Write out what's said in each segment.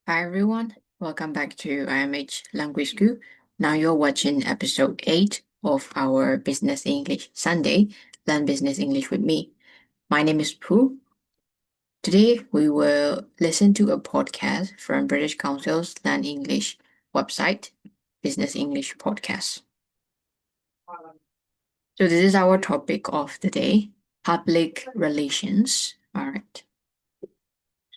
Hi everyone, welcome back to IMH Language School. Now you're watching episode 8 of our Business English Sunday, Learn Business English with me. My name is Pooh. Today we will listen to a podcast from British Council's Learn English website, Business English Podcast. So this is our topic of the day, public relations. All right.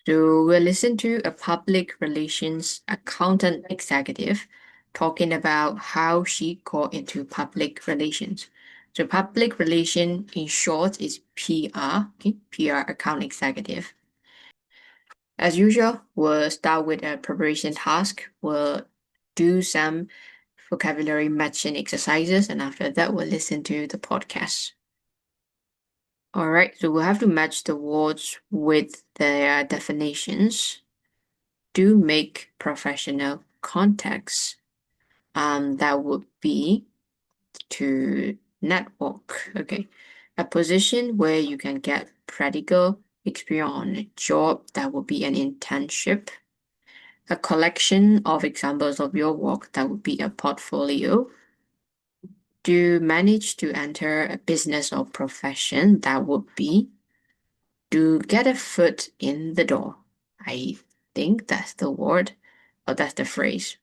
So we'll listen to a public relations accountant executive talking about how she got into public relations. So public relation in short is PR, okay? PR account executive. As usual, we'll start with a preparation task. We'll do some vocabulary matching exercises, and after that, we'll listen to the podcast. All right, so we'll have to match the words with their definitions. Do make professional contacts. That would be to network. Okay, a position where you can get practical experience on a job. That would be an internship. A collection of examples of your work. That would be a portfolio. Do manage to enter a business or profession. That would be to get a foot in the door. I think that's the word, or that's the phrase.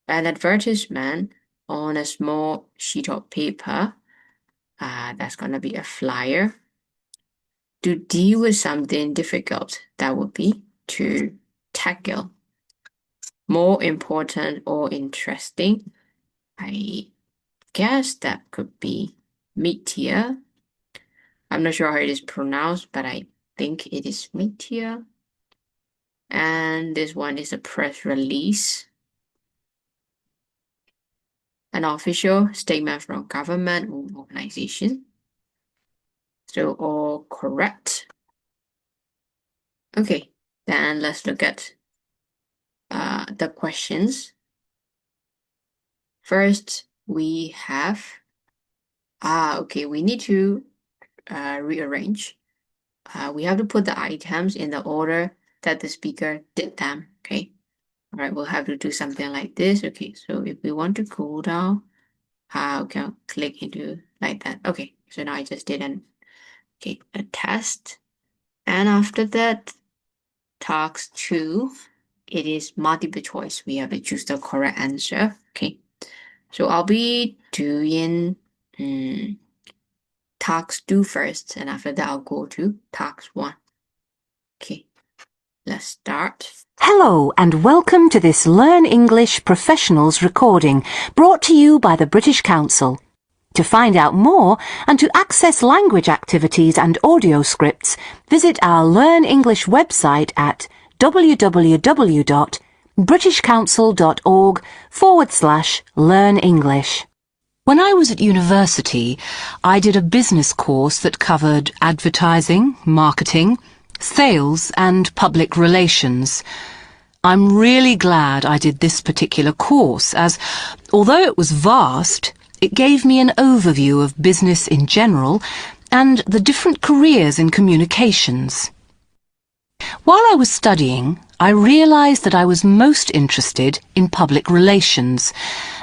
An advertisement on a small sheet of paper. That's going to be a flyer. To deal with something difficult. That would be to tackle. More important or interesting. I guess that could be meteor. I'm not sure how it is pronounced, but I think it is meteor. And this one is a press release. An official statement from government or organization. So all correct. Okay, then let's look at the questions. First, we have, okay, we need to rearrange. We have to put the items in the order that the speaker did them, okay? All right, we'll have to do something like this. Okay, so if we want to go down, okay, click into like that. Okay, so now I just did a test. And after that, task 2, it is multiple choice. We have to choose the correct answer. Okay, so I'll be doing task 2 first, and after that, I'll go to task 1. Okay, let's start. Hello and welcome to this Learn English Professionals recording brought to you by the British Council. To find out more and to access language activities and audio scripts, visit our Learn English website at www.britishcouncil.org/Learn English. When I was at university, I did a business course that covered advertising, marketing, sales and public relations. I'm really glad I did this particular course as, although it was vast, it gave me an overview of business in general and the different careers in communications. While I was studying, I realized that I was most interested in public relations,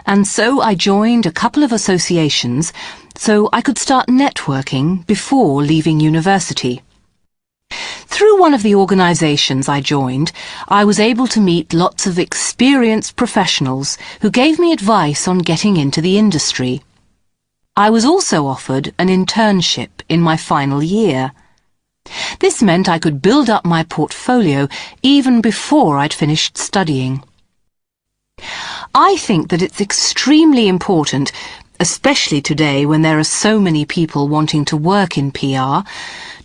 and so I joined a couple of associations so I could start networking before leaving university. Through one of the organizations I joined, I was able to meet lots of experienced professionals who gave me advice on getting into the industry. I was also offered an internship in my final year. This meant I could build up my portfolio even before I'd finished studying. I think that it's extremely important, especially today when there are so many people wanting to work in PR,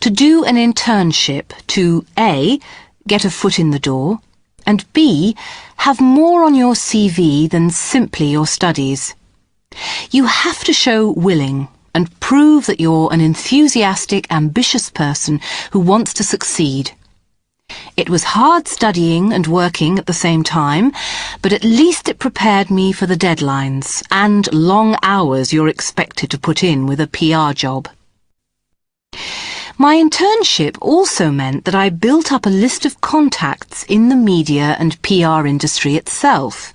to do an internship to A, get a foot in the door, and B, have more on your CV than simply your studies. You have to show willing and prove that you're an enthusiastic, ambitious person who wants to succeed. It was hard studying and working at the same time, but at least it prepared me for the deadlines and long hours you're expected to put in with a PR job. My internship also meant that I built up a list of contacts in the media and PR industry itself.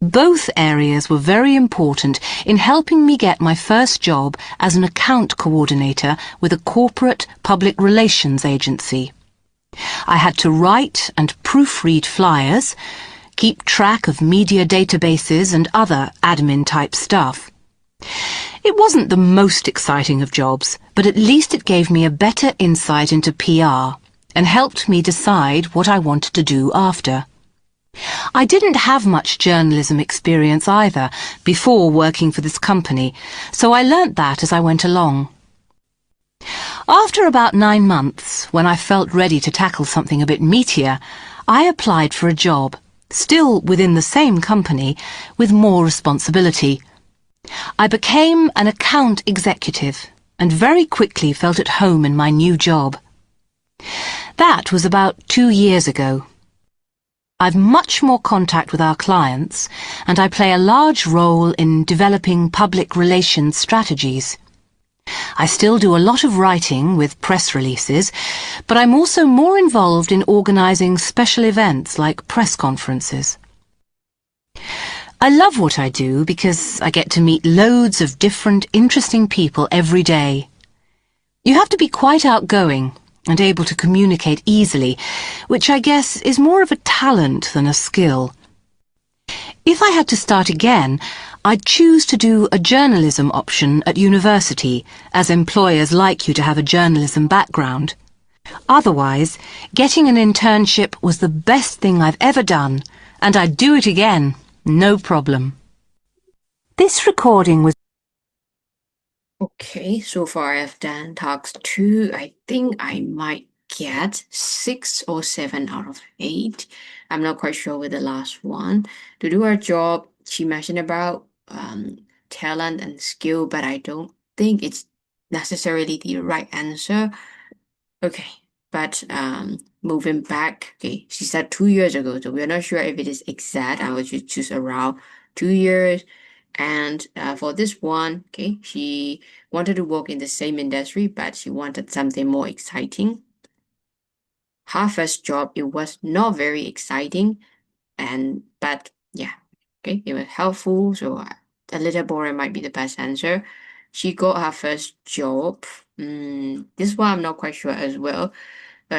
Both areas were very important in helping me get my first job as an account coordinator with a corporate public relations agency. I had to write and proofread flyers, keep track of media databases and other admin-type stuff. It wasn't the most exciting of jobs, but at least it gave me a better insight into PR and helped me decide what I wanted to do after. I didn't have much journalism experience either before working for this company, so I learnt that as I went along. After about 9 months, when I felt ready to tackle something a bit meatier, I applied for a job, still within the same company, with more responsibility. I became an account executive and very quickly felt at home in my new job. That was about 2 years ago. I've much more contact with our clients, and I play a large role in developing public relations strategies. I still do a lot of writing with press releases, but I'm also more involved in organising special events like press conferences. I love what I do because I get to meet loads of different, interesting people every day. You have to be quite outgoing and able to communicate easily, which I guess is more of a talent than a skill. If I had to start again, I'd choose to do a journalism option at university, as employers like you to have a journalism background. Otherwise, getting an internship was the best thing I've ever done, and I'd do it again, no problem. This recording was Okay, so far I've done talks 2. I think I might get 6 or 7 out of 8. I'm not quite sure with the last one. To do her job, she mentioned about talent and skill, but I don't think it's necessarily the right answer. Okay, but moving back, okay, she said 2 years ago, so we're not sure if it is exact. I would just choose around 2 years. And for this one, okay, she wanted to work in the same industry, but she wanted something more exciting. Her first job, it was not very exciting, but yeah, okay, it was helpful. So a little boring might be the best answer. She got her first job. This one I'm not quite sure as well.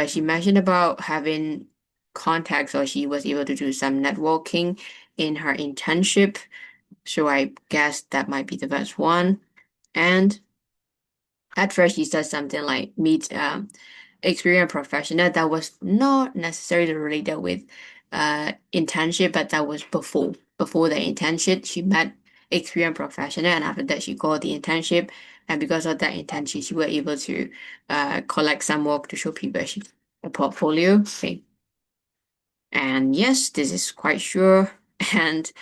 She mentioned about having contacts, or she was able to do some networking in her internship. So I guess that might be the best one. And at first she said something like meet experienced professional. That was not necessarily related with internship, but that was before the internship. She met experienced professional, and after that she got the internship. And because of that internship, she was able to collect some work to show people a portfolio. Okay. And yes, this is quite sure. And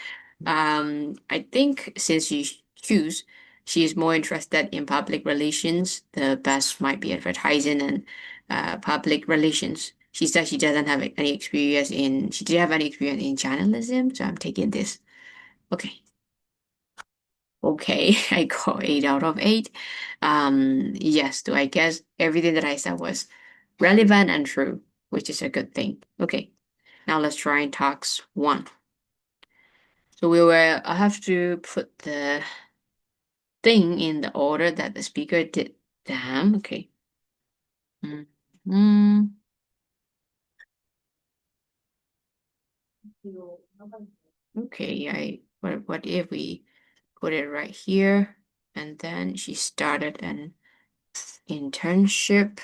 I think since she is more interested in public relations. The best might be advertising and public relations. She said she doesn't have any experience she didn't have any experience in journalism, so I'm taking this. Okay. Okay, I got 8 out of 8. Yes, so I guess everything that I said was relevant and true, which is a good thing. Okay, now let's try and talks 1. So I have to put the thing in the order that the speaker did them. Okay. Mm. Okay, what if we put it right here, and then she started an internship.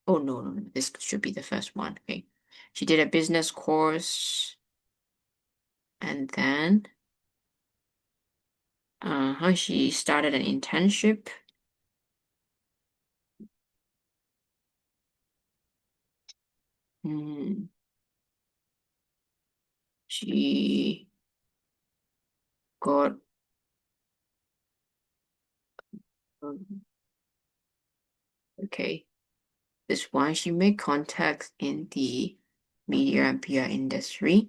Oh no, this should be the first one. Okay. She did a business course, and then she started an internship. She got okay. This one, she made contacts in the media and PR industry.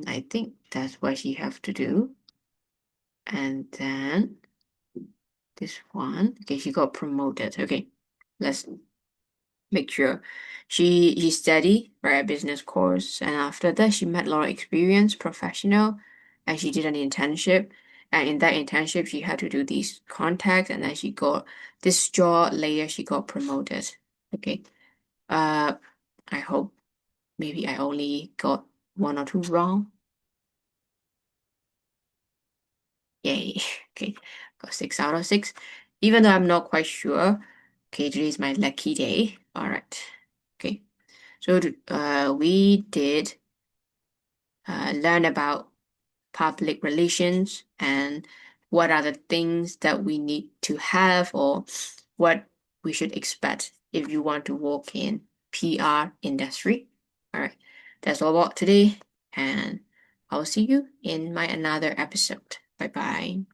I think that's what she have to do. And then This one. Okay, she got promoted. Okay, let's make sure. She studied for a business course, and after that she met a lot of experience, professional, and she did an internship. And in that internship, she had to do these contacts, and then she got this job. Later, she got promoted. Okay. Uh, I hope maybe I only got one or two wrong. Yay. Okay, got 6 out of 6. Even though I'm not quite sure. Okay, today is my lucky day. All right. Okay. So we did learn about public relations and what are the things that we need to have or what we should expect if you want to work in PR industry. All right, that's all about today, and I'll see you in my another episode. Bye bye.